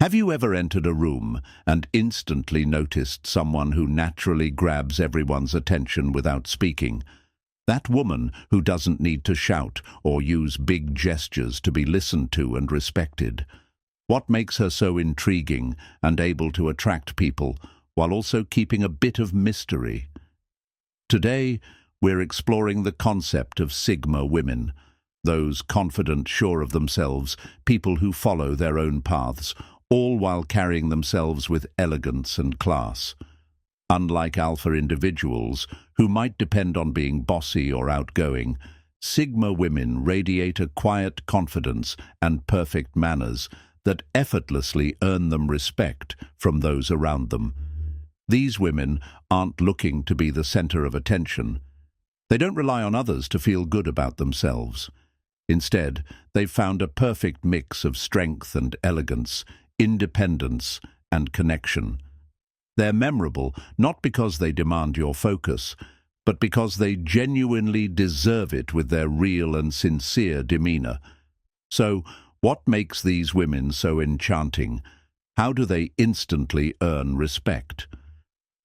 Have you ever entered a room and instantly noticed someone who naturally grabs everyone's attention without speaking? That woman who doesn't need to shout or use big gestures to be listened to and respected. What makes her so intriguing and able to attract people while also keeping a bit of mystery? Today, we're exploring the concept of Sigma women, those confident, sure of themselves, people who follow their own paths, all while carrying themselves with elegance and class. Unlike alpha individuals, who might depend on being bossy or outgoing, Sigma women radiate a quiet confidence and perfect manners that effortlessly earn them respect from those around them. These women aren't looking to be the center of attention. They don't rely on others to feel good about themselves. Instead, they've found a perfect mix of strength and elegance, independence and connection. They're memorable not because they demand your focus, but because they genuinely deserve it with their real and sincere demeanor. So, what makes these women so enchanting? How do they instantly earn respect?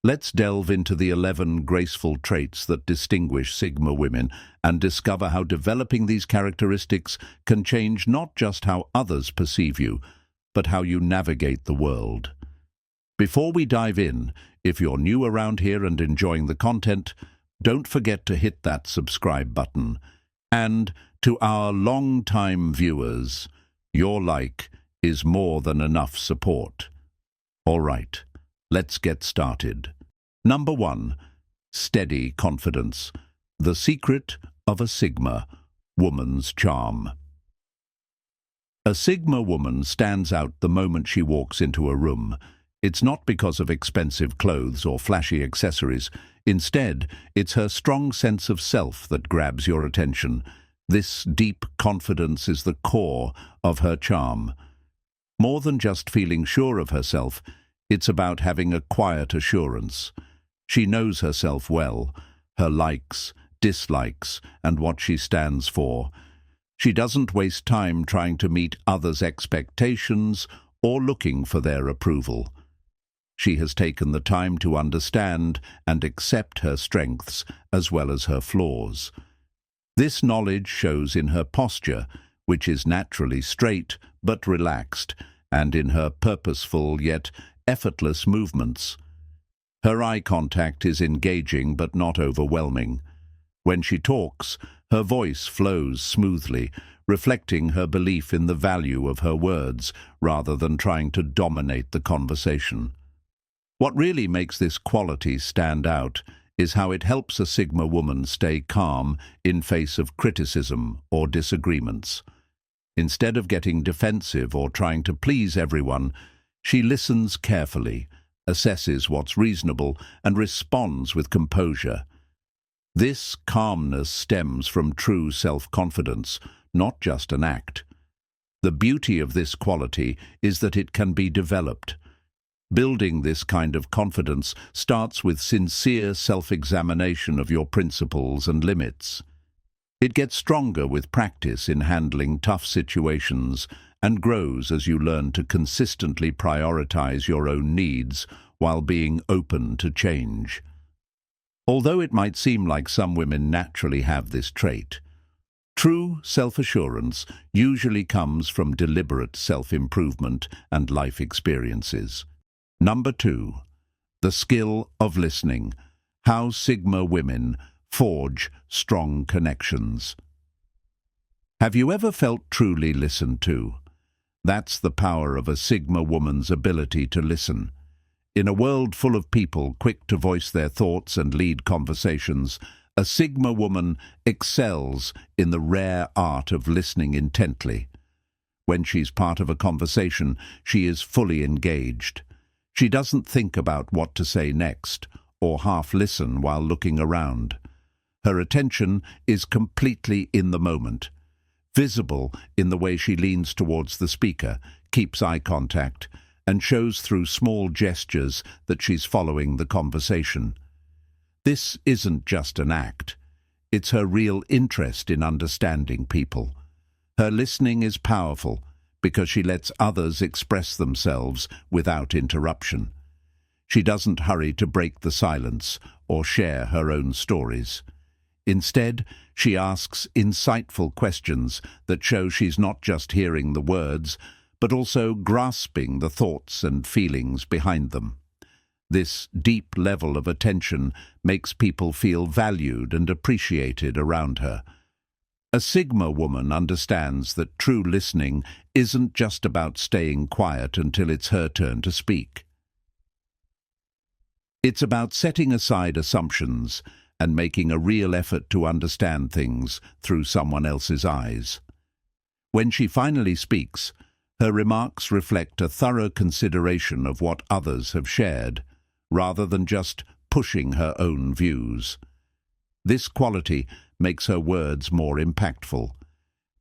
Let's delve into the 11 graceful traits that distinguish Sigma women and discover how developing these characteristics can change not just how others perceive you, but how you navigate the world. Before we dive in, if you're new around here and enjoying the content, don't forget to hit that subscribe button. And to our long-time viewers, your like is more than enough support. All right, let's get started. Number 1. Steady confidence. The secret of a Sigma woman's charm. A Sigma woman stands out the moment she walks into a room. It's not because of expensive clothes or flashy accessories. Instead, it's her strong sense of self that grabs your attention. This deep confidence is the core of her charm. More than just feeling sure of herself, it's about having a quiet assurance. She knows herself well, her likes, dislikes, and what she stands for. She doesn't waste time trying to meet others' expectations or looking for their approval. She has taken the time to understand and accept her strengths as well as her flaws. This knowledge shows in her posture, which is naturally straight but relaxed, and in her purposeful yet effortless movements. Her eye contact is engaging but not overwhelming. When she talks, her voice flows smoothly, reflecting her belief in the value of her words rather than trying to dominate the conversation. What really makes this quality stand out is how it helps a Sigma woman stay calm in face of criticism or disagreements. Instead of getting defensive or trying to please everyone, she listens carefully, assesses what's reasonable, and responds with composure. This calmness stems from true self-confidence, not just an act. The beauty of this quality is that it can be developed. Building this kind of confidence starts with sincere self-examination of your principles and limits. It gets stronger with practice in handling tough situations and grows as you learn to consistently prioritize your own needs while being open to change. Although it might seem like some women naturally have this trait, true self-assurance usually comes from deliberate self-improvement and life experiences. Number 2. The skill of listening. How Sigma women forge strong connections. Have you ever felt truly listened to? That's the power of a Sigma woman's ability to listen. In a world full of people quick to voice their thoughts and lead conversations, a Sigma woman excels in the rare art of listening intently. When she's part of a conversation, she is fully engaged. She doesn't think about what to say next, or half listen while looking around. Her attention is completely in the moment, visible in the way she leans towards the speaker, keeps eye contact, and shows through small gestures that she's following the conversation. This isn't just an act. It's her real interest in understanding people. Her listening is powerful because she lets others express themselves without interruption. She doesn't hurry to break the silence or share her own stories. Instead, she asks insightful questions that show she's not just hearing the words, but also grasping the thoughts and feelings behind them. This deep level of attention makes people feel valued and appreciated around her. A Sigma woman understands that true listening isn't just about staying quiet until it's her turn to speak. It's about setting aside assumptions and making a real effort to understand things through someone else's eyes. When she finally speaks, her remarks reflect a thorough consideration of what others have shared, rather than just pushing her own views. This quality makes her words more impactful.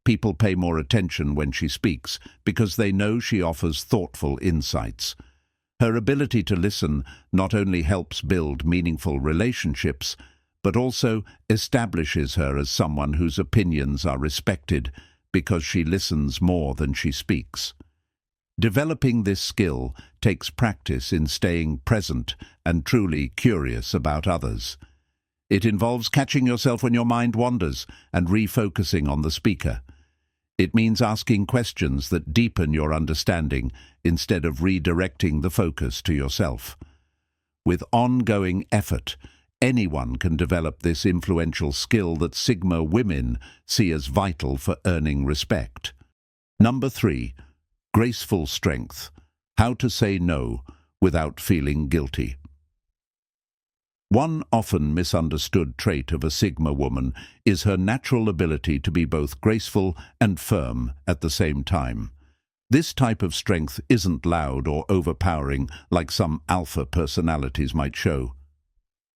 People pay more attention when she speaks because they know she offers thoughtful insights. Her ability to listen not only helps build meaningful relationships, but also establishes her as someone whose opinions are respected because she listens more than she speaks. Developing this skill takes practice in staying present and truly curious about others. It involves catching yourself when your mind wanders and refocusing on the speaker. It means asking questions that deepen your understanding instead of redirecting the focus to yourself. With ongoing effort, anyone can develop this influential skill that Sigma women see as vital for earning respect. Number 3. Graceful strength. How to say no without feeling guilty. One often misunderstood trait of a Sigma woman is her natural ability to be both graceful and firm at the same time. This type of strength isn't loud or overpowering like some alpha personalities might show.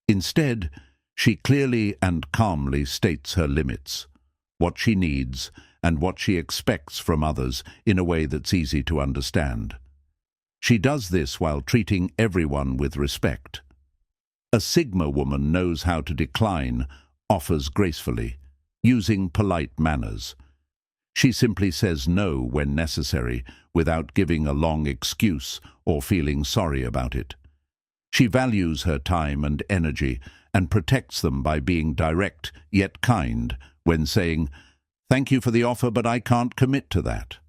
Instead, she clearly and calmly states her limits, what she needs, and what she expects from others in a way that's easy to understand. She does this while treating everyone with respect. A Sigma woman knows how to decline offers gracefully, using polite manners. She simply says no when necessary, without giving a long excuse or feeling sorry about it. She values her time and energy and protects them by being direct yet kind when saying, "Thank you for the offer, but I can't commit to that."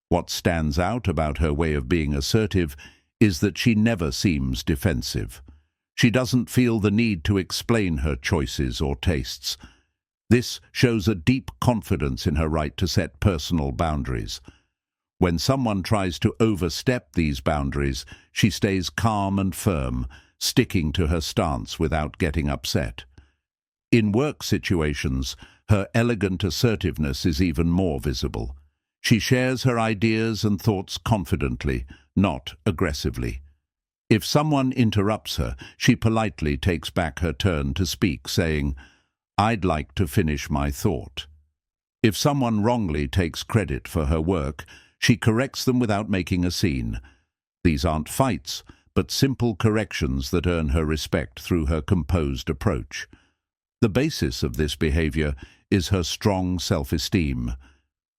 What stands out about her way of being assertive is that she never seems defensive. She doesn't feel the need to explain her choices or tastes. This shows a deep confidence in her right to set personal boundaries. When someone tries to overstep these boundaries, she stays calm and firm, sticking to her stance without getting upset. In work situations, her elegant assertiveness is even more visible. She shares her ideas and thoughts confidently, not aggressively. If someone interrupts her, she politely takes back her turn to speak, saying, "I'd like to finish my thought." If someone wrongly takes credit for her work, she corrects them without making a scene. These aren't fights, but simple corrections that earn her respect through her composed approach. The basis of this behavior is her strong self-esteem.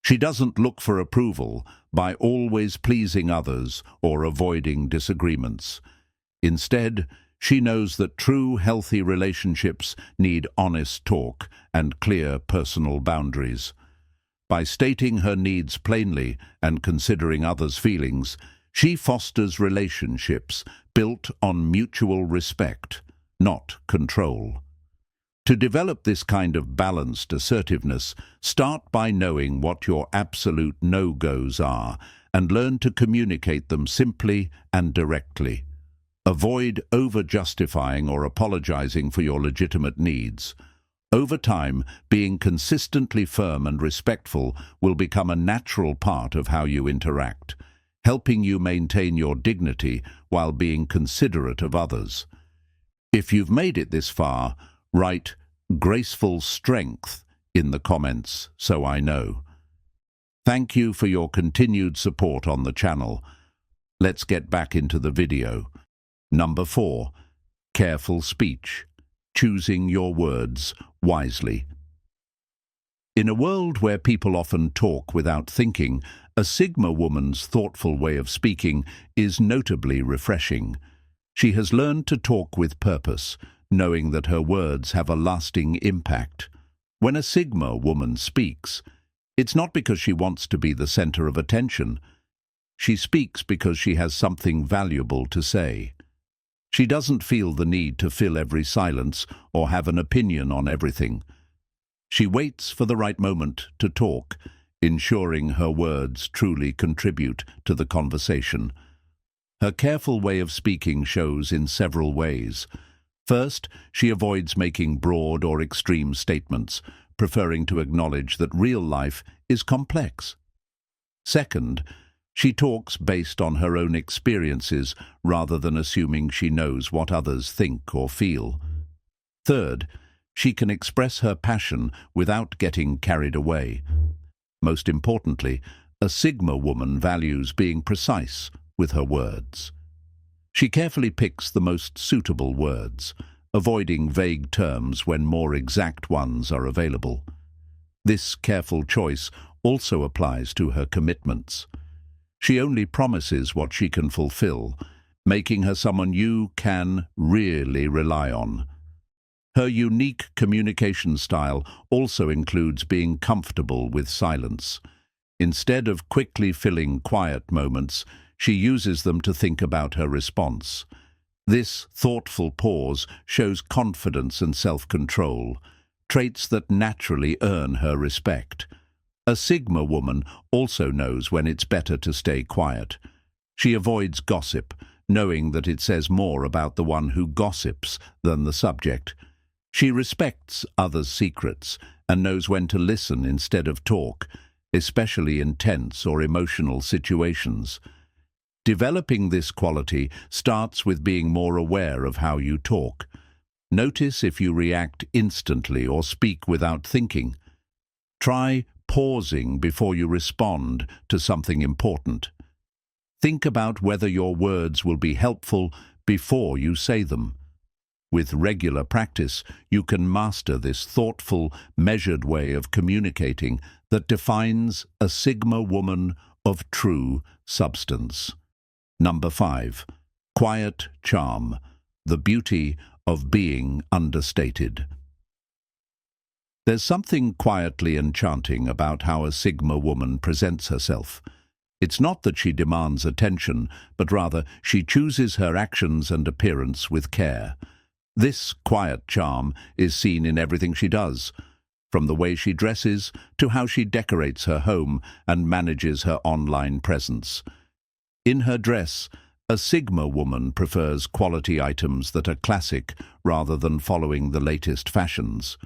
She doesn't look for approval by always pleasing others or avoiding disagreements. Instead, she knows that true, healthy relationships need honest talk and clear personal boundaries. By stating her needs plainly and considering others' feelings, she fosters relationships built on mutual respect, not control. To develop this kind of balanced assertiveness, start by knowing what your absolute no-goes are and learn to communicate them simply and directly. Avoid over-justifying or apologizing for your legitimate needs. Over time, being consistently firm and respectful will become a natural part of how you interact, helping you maintain your dignity while being considerate of others. If you've made it this far, write "graceful strength" in the comments so I know. Thank you for your continued support on the channel. Let's get back into the video. Number 4. Careful speech. Choosing your words wisely. In a world where people often talk without thinking, a Sigma woman's thoughtful way of speaking is notably refreshing. She has learned to talk with purpose, knowing that her words have a lasting impact. When a Sigma woman speaks, it's not because she wants to be the center of attention. She speaks because she has something valuable to say. She doesn't feel the need to fill every silence or have an opinion on everything. She waits for the right moment to talk, ensuring her words truly contribute to the conversation. Her careful way of speaking shows in several ways. First, she avoids making broad or extreme statements, preferring to acknowledge that real life is complex. Second, she talks based on her own experiences rather than assuming she knows what others think or feel. Third, she can express her passion without getting carried away. Most importantly, a Sigma woman values being precise with her words. She carefully picks the most suitable words, avoiding vague terms when more exact ones are available. This careful choice also applies to her commitments. She only promises what she can fulfill, making her someone you can really rely on. Her unique communication style also includes being comfortable with silence. Instead of quickly filling quiet moments, she uses them to think about her response. This thoughtful pause shows confidence and self-control, traits that naturally earn her respect. A Sigma woman also knows when it's better to stay quiet. She avoids gossip, knowing that it says more about the one who gossips than the subject. She respects others' secrets and knows when to listen instead of talk, especially in tense or emotional situations. Developing this quality starts with being more aware of how you talk. Notice if you react instantly or speak without thinking. Try pausing before you respond to something important. Think about whether your words will be helpful before you say them. With regular practice, you can master this thoughtful, measured way of communicating that defines a Sigma woman of true substance. Number 5. Quiet charm, the beauty of being understated. There's something quietly enchanting about how a Sigma woman presents herself. It's not that she demands attention, but rather she chooses her actions and appearance with care. This quiet charm is seen in everything she does, from the way she dresses to how she decorates her home and manages her online presence. In her dress, a Sigma woman prefers quality items that are classic rather than following the latest fashions.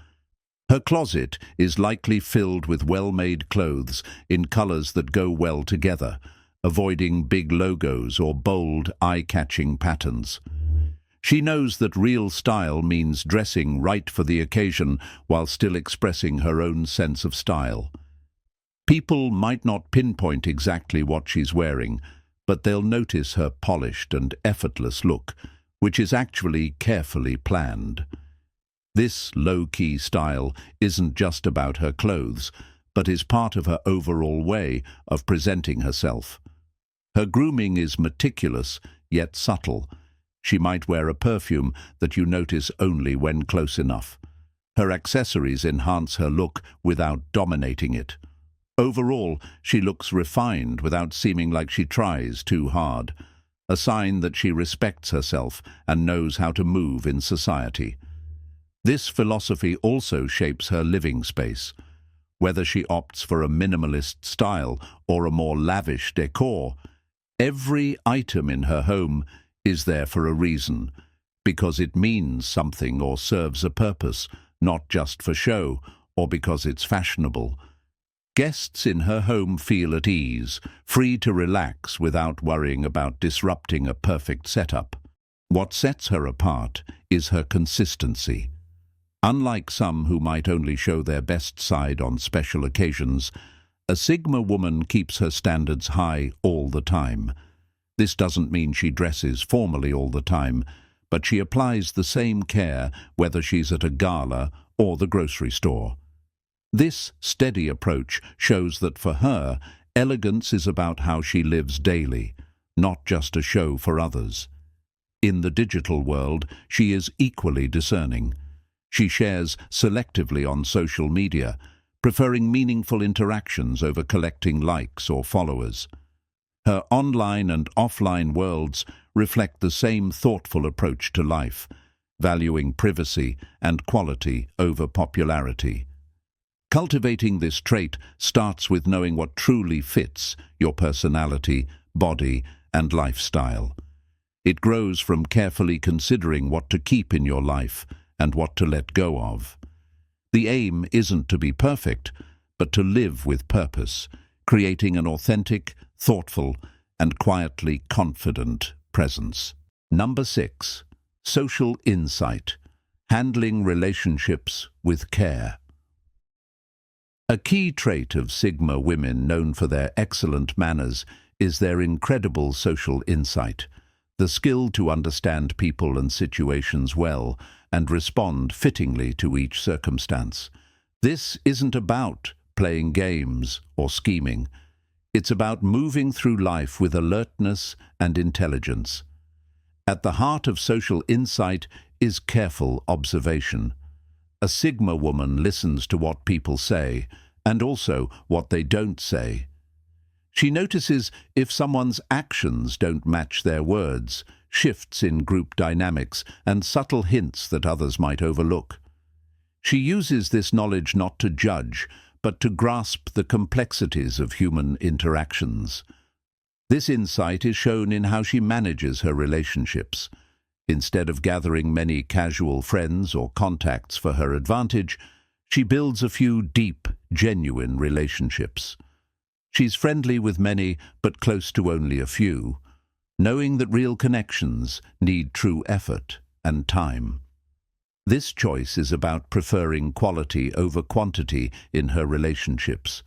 Her closet is likely filled with well-made clothes in colors that go well together, avoiding big logos or bold, eye-catching patterns. She knows that real style means dressing right for the occasion while still expressing her own sense of style. People might not pinpoint exactly what she's wearing, but they'll notice her polished and effortless look, which is actually carefully planned. This low-key style isn't just about her clothes, but is part of her overall way of presenting herself. Her grooming is meticulous, yet subtle. She might wear a perfume that you notice only when close enough. Her accessories enhance her look without dominating it. Overall, she looks refined without seeming like she tries too hard, a sign that she respects herself and knows how to move in society. This philosophy also shapes her living space. Whether she opts for a minimalist style or a more lavish decor, every item in her home is there for a reason, because it means something or serves a purpose, not just for show or because it's fashionable. Guests in her home feel at ease, free to relax without worrying about disrupting a perfect setup. What sets her apart is her consistency. Unlike some who might only show their best side on special occasions, a Sigma woman keeps her standards high all the time. This doesn't mean she dresses formally all the time, but she applies the same care whether she's at a gala or the grocery store. This steady approach shows that for her, elegance is about how she lives daily, not just a show for others. In the digital world, she is equally discerning. She shares selectively on social media, preferring meaningful interactions over collecting likes or followers. Her online and offline worlds reflect the same thoughtful approach to life, valuing privacy and quality over popularity. Cultivating this trait starts with knowing what truly fits your personality, body, and lifestyle. It grows from carefully considering what to keep in your life and what to let go of. The aim isn't to be perfect, but to live with purpose, creating an authentic, thoughtful, and quietly confident presence. Number 6. Social insight. Handling relationships with care. A key trait of Sigma women known for their excellent manners is their incredible social insight, the skill to understand people and situations well and respond fittingly to each circumstance. This isn't about playing games or scheming. It's about moving through life with alertness and intelligence. At the heart of social insight is careful observation. A Sigma woman listens to what people say and also what they don't say. She notices if someone's actions don't match their words, shifts in group dynamics, and subtle hints that others might overlook. She uses this knowledge not to judge, but to grasp the complexities of human interactions. This insight is shown in how she manages her relationships. Instead of gathering many casual friends or contacts for her advantage, she builds a few deep, genuine relationships. She's friendly with many, but close to only a few, knowing that real connections need true effort and time. This choice is about preferring quality over quantity in her relationships.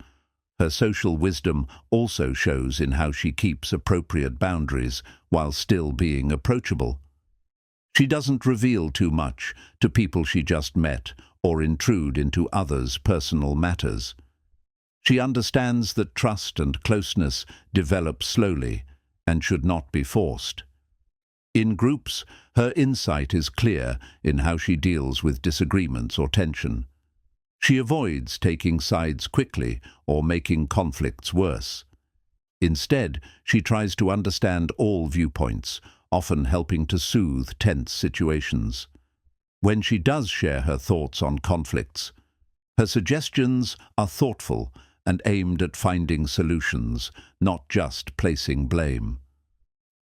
Her social wisdom also shows in how she keeps appropriate boundaries while still being approachable. She doesn't reveal too much to people she just met or intrude into others' personal matters. She understands that trust and closeness develop slowly and should not be forced. In groups, her insight is clear in how she deals with disagreements or tension. She avoids taking sides quickly or making conflicts worse. Instead, she tries to understand all viewpoints, often helping to soothe tense situations. When she does share her thoughts on conflicts, her suggestions are thoughtful and aimed at finding solutions, not just placing blame.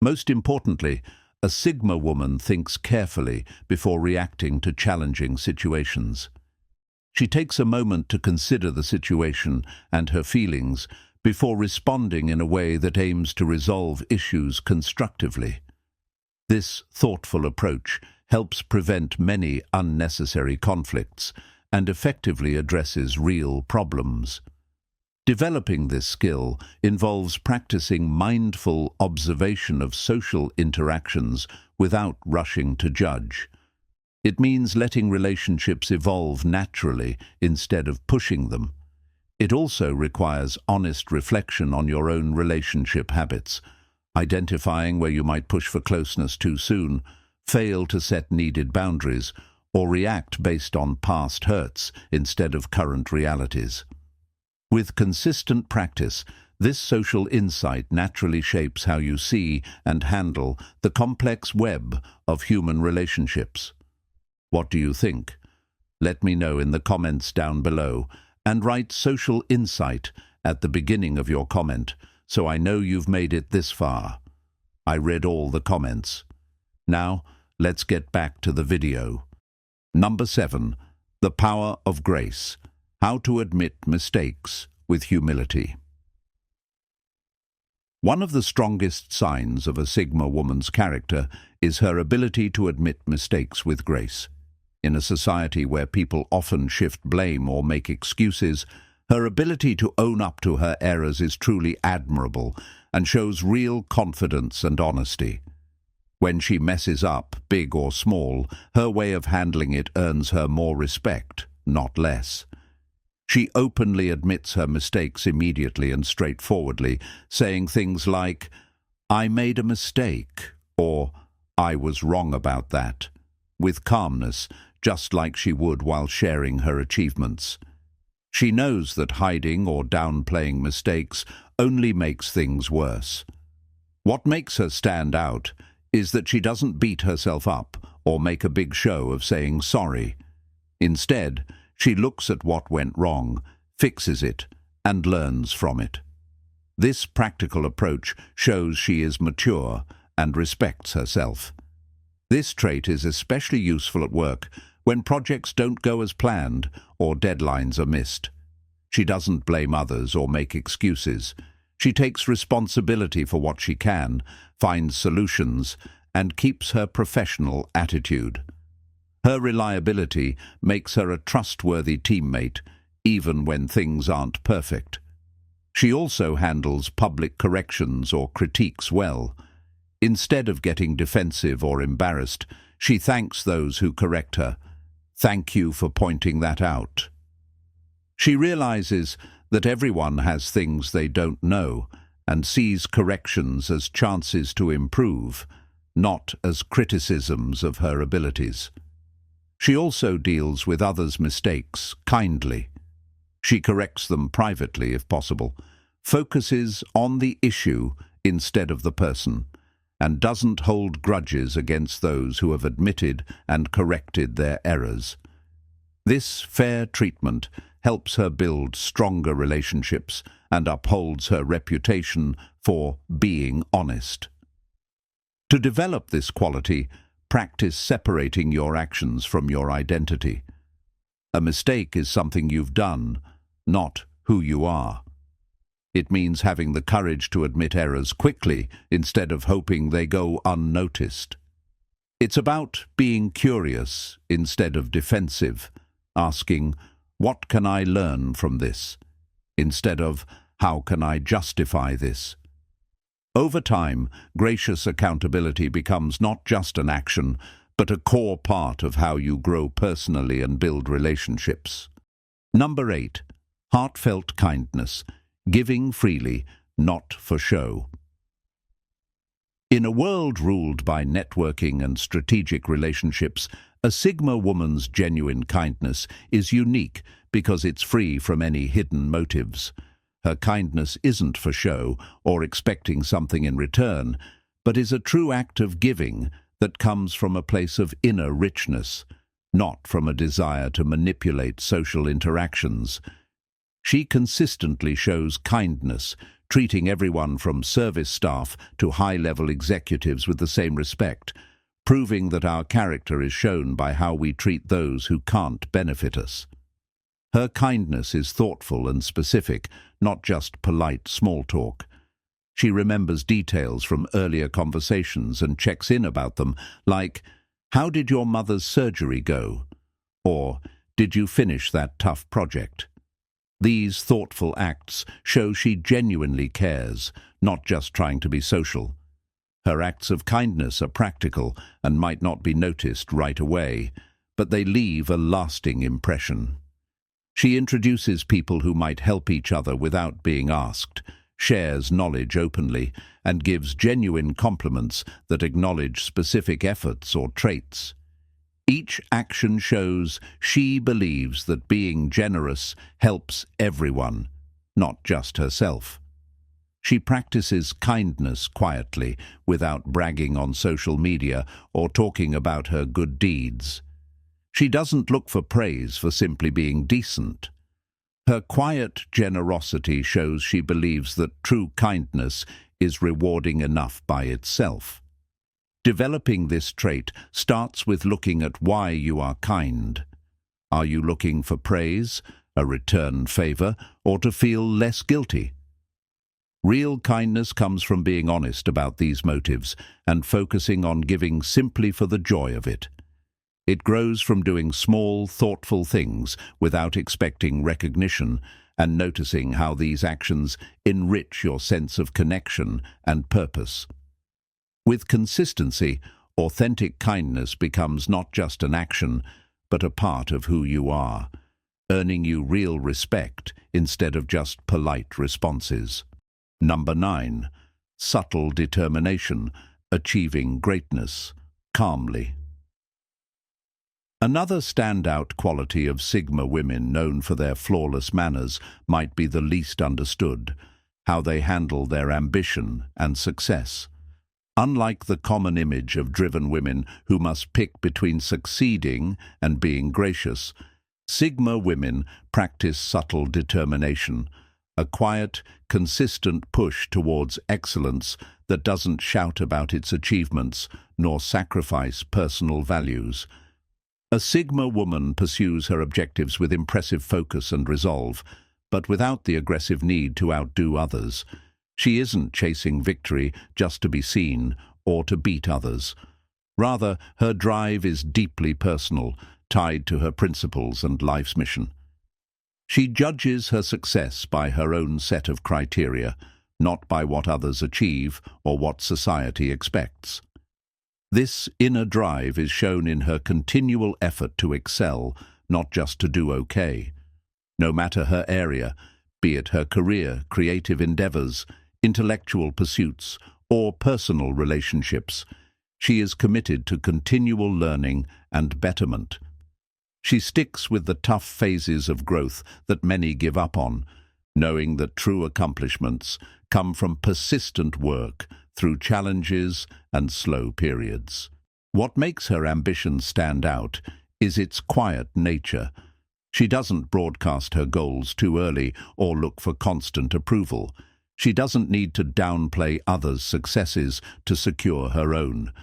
Most importantly, a Sigma woman thinks carefully before reacting to challenging situations. She takes a moment to consider the situation and her feelings before responding in a way that aims to resolve issues constructively. This thoughtful approach helps prevent many unnecessary conflicts and effectively addresses real problems. Developing this skill involves practicing mindful observation of social interactions without rushing to judge. It means letting relationships evolve naturally instead of pushing them. It also requires honest reflection on your own relationship habits, identifying where you might push for closeness too soon, fail to set needed boundaries, or react based on past hurts instead of current realities. With consistent practice, this social insight naturally shapes how you see and handle the complex web of human relationships. What do you think? Let me know in the comments down below, and write social insight at the beginning of your comment, so I know you've made it this far. I read all the comments. Now, let's get back to the video. Number 7. The power of grace. How to admit mistakes with humility. One of the strongest signs of a Sigma woman's character is her ability to admit mistakes with grace. In a society where people often shift blame or make excuses, her ability to own up to her errors is truly admirable and shows real confidence and honesty. When she messes up, big or small, her way of handling it earns her more respect, not less. She openly admits her mistakes immediately and straightforwardly, saying things like, "I made a mistake," or "I was wrong about that," with calmness, just like she would while sharing her achievements. She knows that hiding or downplaying mistakes only makes things worse. What makes her stand out is that she doesn't beat herself up or make a big show of saying sorry. Instead, she looks at what went wrong, fixes it, and learns from it. This practical approach shows she is mature and respects herself. This trait is especially useful at work when projects don't go as planned or deadlines are missed. She doesn't blame others or make excuses. She takes responsibility for what she can, finds solutions, and keeps her professional attitude. Her reliability makes her a trustworthy teammate, even when things aren't perfect. She also handles public corrections or critiques well. Instead of getting defensive or embarrassed, she thanks those who correct her. "Thank you for pointing that out." She realizes that everyone has things they don't know and sees corrections as chances to improve, not as criticisms of her abilities. She also deals with others' mistakes kindly. She corrects them privately if possible, focuses on the issue instead of the person, and doesn't hold grudges against those who have admitted and corrected their errors. This fair treatment helps her build stronger relationships and upholds her reputation for being honest. To develop this quality, practice separating your actions from your identity. A mistake is something you've done, not who you are. It means having the courage to admit errors quickly instead of hoping they go unnoticed. It's about being curious instead of defensive, asking, "What can I learn from this?" instead of, "How can I justify this?" Over time, gracious accountability becomes not just an action, but a core part of how you grow personally and build relationships. Number 8. Heartfelt kindness. Giving freely, not for show. In a world ruled by networking and strategic relationships, a Sigma woman's genuine kindness is unique because it's free from any hidden motives. Her kindness isn't for show or expecting something in return, but is a true act of giving that comes from a place of inner richness, not from a desire to manipulate social interactions. She consistently shows kindness, treating everyone from service staff to high-level executives with the same respect, proving that our character is shown by how we treat those who can't benefit us. Her kindness is thoughtful and specific, not just polite small talk. She remembers details from earlier conversations and checks in about them, like, "How did your mother's surgery go?" Or, "Did you finish that tough project?" These thoughtful acts show she genuinely cares, not just trying to be social. Her acts of kindness are practical and might not be noticed right away, but they leave a lasting impression. She introduces people who might help each other without being asked, shares knowledge openly, and gives genuine compliments that acknowledge specific efforts or traits. Each action shows she believes that being generous helps everyone, not just herself. She practices kindness quietly, without bragging on social media or talking about her good deeds. She doesn't look for praise for simply being decent. Her quiet generosity shows she believes that true kindness is rewarding enough by itself. Developing this trait starts with looking at why you are kind. Are you looking for praise, a return favor, or to feel less guilty? Real kindness comes from being honest about these motives and focusing on giving simply for the joy of it. It grows from doing small, thoughtful things without expecting recognition and noticing how these actions enrich your sense of connection and purpose. With consistency, authentic kindness becomes not just an action, but a part of who you are. earning you real respect instead of just polite responses. Number 9. Subtle determination, achieving greatness calmly. Another standout quality of Sigma women known for their flawless manners might be the least understood: how they handle their ambition and success. Unlike the common image of driven women who must pick between succeeding and being gracious, Sigma women practice subtle determination, a quiet, consistent push towards excellence that doesn't shout about its achievements nor sacrifice personal values. A Sigma woman pursues her objectives with impressive focus and resolve, but without the aggressive need to outdo others. She isn't chasing victory just to be seen or to beat others. Rather, her drive is deeply personal, tied to her principles and life's mission. She judges her success by her own set of criteria, not by what others achieve or what society expects. This inner drive is shown in her continual effort to excel, not just to do okay. No matter her area, be it her career, creative endeavors, intellectual pursuits, or personal relationships, she is committed to continual learning and betterment. She sticks with the tough phases of growth that many give up on, knowing that true accomplishments come from persistent work through challenges and slow periods. What makes her ambition stand out is its quiet nature. She doesn't broadcast her goals too early or look for constant approval. She doesn't need to downplay others' successes to secure her own.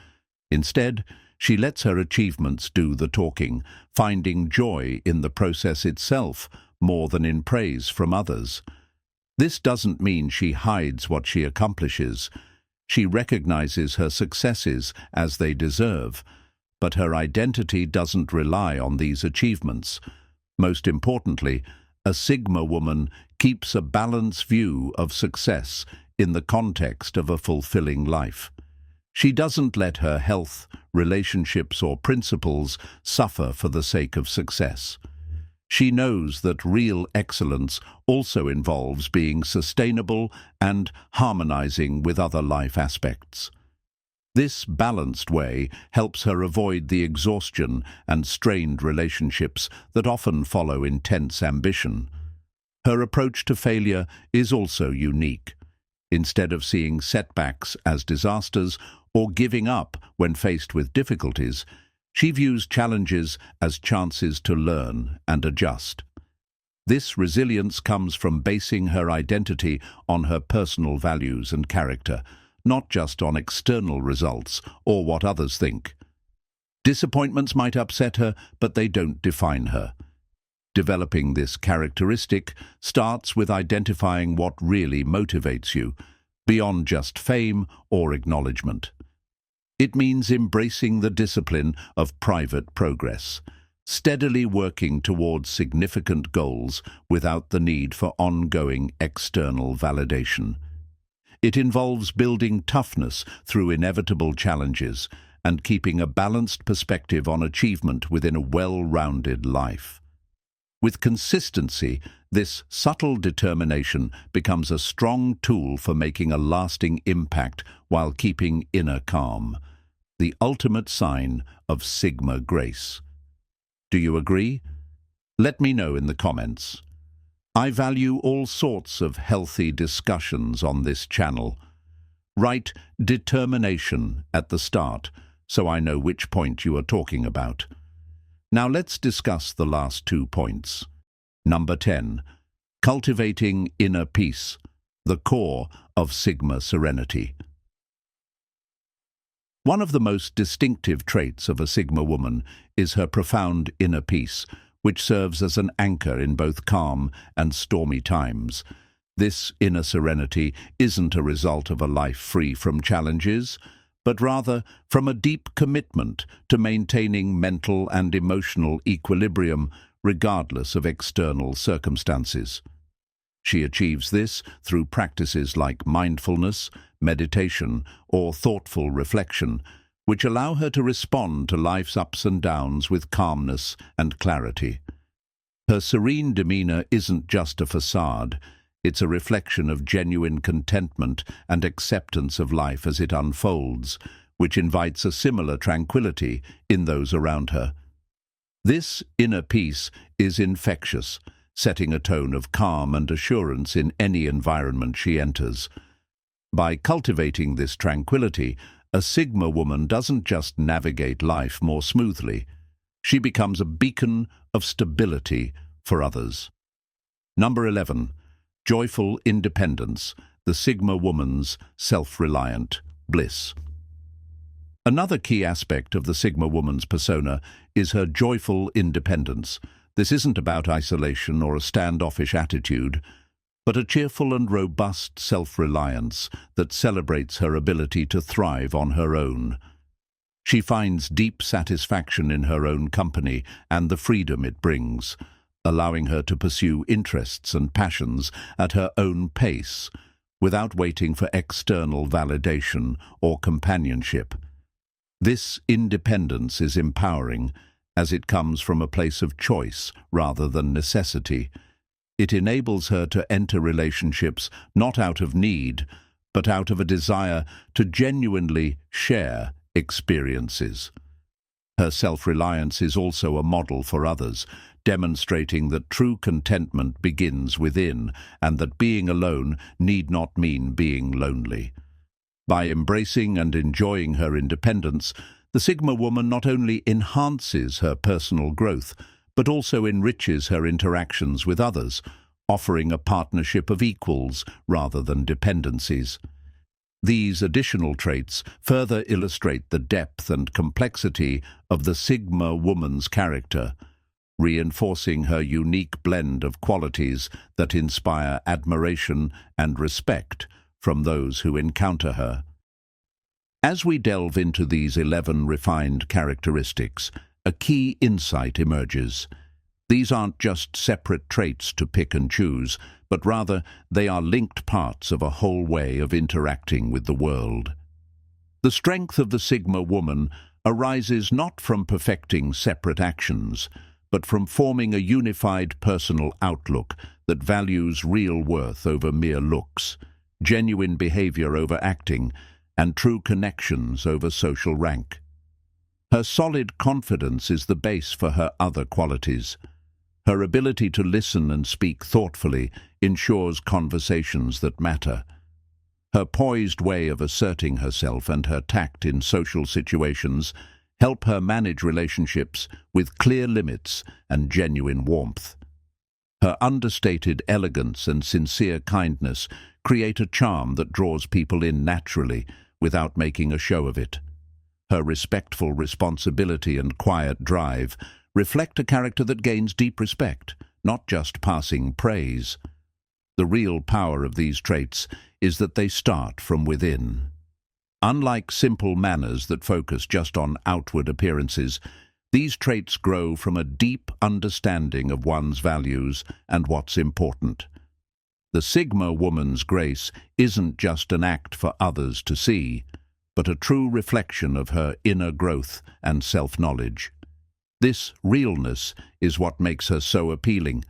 Instead, she lets her achievements do the talking, finding joy in the process itself more than in praise from others. This doesn't mean she hides what she accomplishes. She recognizes her successes as they deserve, but her identity doesn't rely on these achievements. Most importantly, a Sigma woman keeps a balanced view of success in the context of a fulfilling life. She doesn't let her health, relationships, or principles suffer for the sake of success. She knows that real excellence also involves being sustainable and harmonizing with other life aspects. This balanced way helps her avoid the exhaustion and strained relationships that often follow intense ambition. Her approach to failure is also unique. Instead of seeing setbacks as disasters or giving up when faced with difficulties, she views challenges as chances to learn and adjust. This resilience comes from basing her identity on her personal values and character, not just on external results or what others think. Disappointments might upset her, but they don't define her. Developing this characteristic starts with identifying what really motivates you, beyond just fame or acknowledgement. It means embracing the discipline of private progress, steadily working towards significant goals without the need for ongoing external validation. It involves building toughness through inevitable challenges and keeping a balanced perspective on achievement within a well-rounded life. With consistency, this subtle determination becomes a strong tool for making a lasting impact while keeping inner calm, the ultimate sign of Sigma grace. Do you agree? Let me know in the comments. I value all sorts of healthy discussions on this channel. Write determination at the start so I know which point you are talking about. Now let's discuss the last 2 points. Number 10. Cultivating inner peace, the core of Sigma serenity. One of the most distinctive traits of a Sigma woman is her profound inner peace, which serves as an anchor in both calm and stormy times. This inner serenity isn't a result of a life free from challenges, but rather from a deep commitment to maintaining mental and emotional equilibrium regardless of external circumstances. She achieves this through practices like mindfulness, meditation, or thoughtful reflection, which allow her to respond to life's ups and downs with calmness and clarity. Her serene demeanor isn't just a facade, it's a reflection of genuine contentment and acceptance of life as it unfolds, which invites a similar tranquility in those around her. This inner peace is infectious, setting a tone of calm and assurance in any environment she enters. By cultivating this tranquility, a Sigma woman doesn't just navigate life more smoothly. She becomes a beacon of stability for others. Number 11. Joyful independence, the Sigma woman's self-reliant bliss. Another key aspect of the Sigma woman's persona is her joyful independence. This isn't about isolation or a standoffish attitude, but a cheerful and robust self-reliance that celebrates her ability to thrive on her own. She finds deep satisfaction in her own company and the freedom it brings, allowing her to pursue interests and passions at her own pace, without waiting for external validation or companionship. This independence is empowering, as it comes from a place of choice rather than necessity. It enables her to enter relationships not out of need, but out of a desire to genuinely share experiences. Her self-reliance is also a model for others, demonstrating that true contentment begins within and that being alone need not mean being lonely. By embracing and enjoying her independence, the Sigma woman not only enhances her personal growth, but also enriches her interactions with others, offering a partnership of equals rather than dependencies. These additional traits further illustrate the depth and complexity of the Sigma woman's character, reinforcing her unique blend of qualities that inspire admiration and respect from those who encounter her. As we delve into these 11 refined characteristics, a key insight emerges. These aren't just separate traits to pick and choose, but rather they are linked parts of a whole way of interacting with the world. The strength of the Sigma woman arises not from perfecting separate actions, but from forming a unified personal outlook that values real worth over mere looks, genuine behavior over acting, and true connections over social rank. Her solid confidence is the base for her other qualities. Her ability to listen and speak thoughtfully ensures conversations that matter. Her poised way of asserting herself and her tact in social situations help her manage relationships with clear limits and genuine warmth. Her understated elegance and sincere kindness create a charm that draws people in naturally without making a show of it. Her respectful responsibility and quiet drive reflect a character that gains deep respect, not just passing praise. The real power of these traits is that they start from within. Unlike simple manners that focus just on outward appearances, these traits grow from a deep understanding of one's values and what's important. The Sigma woman's grace isn't just an act for others to see, but a true reflection of her inner growth and self-knowledge. This realness is what makes her so appealing.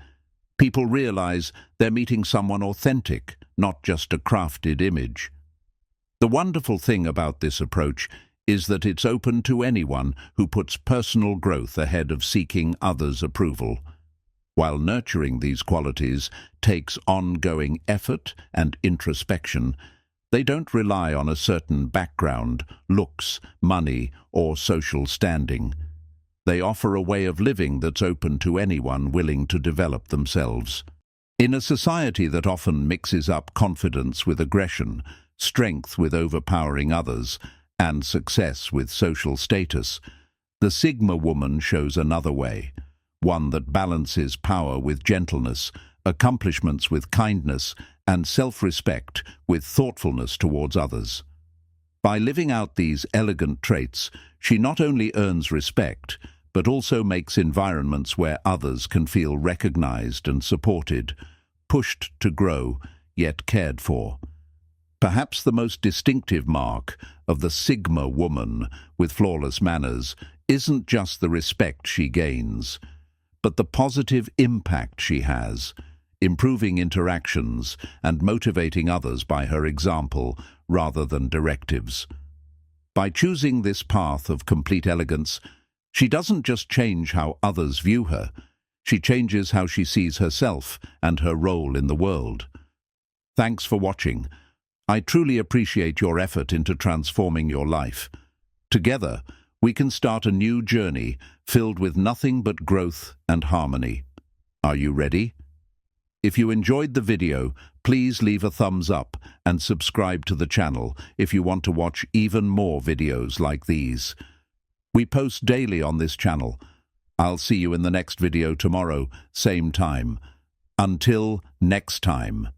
People realize they're meeting someone authentic, not just a crafted image. The wonderful thing about this approach is that it's open to anyone who puts personal growth ahead of seeking others' approval. While nurturing these qualities takes ongoing effort and introspection, they don't rely on a certain background, looks, money, or social standing. They offer a way of living that's open to anyone willing to develop themselves. In a society that often mixes up confidence with aggression, strength with overpowering others, and success with social status, the Sigma woman shows another way, one that balances power with gentleness, accomplishments with kindness, and self-respect with thoughtfulness towards others. By living out these elegant traits, she not only earns respect, but also makes environments where others can feel recognized and supported, pushed to grow, yet cared for. Perhaps the most distinctive mark of the Sigma woman with flawless manners isn't just the respect she gains, but the positive impact she has, improving interactions and motivating others by her example rather than directives. By choosing this path of complete elegance, she doesn't just change how others view her, she changes how she sees herself and her role in the world. Thanks for watching. I truly appreciate your effort into transforming your life. Together, we can start a new journey filled with nothing but growth and harmony. Are you ready? If you enjoyed the video, please leave a thumbs up and subscribe to the channel if you want to watch even more videos like these. We post daily on this channel. I'll see you in the next video tomorrow, same time. Until next time.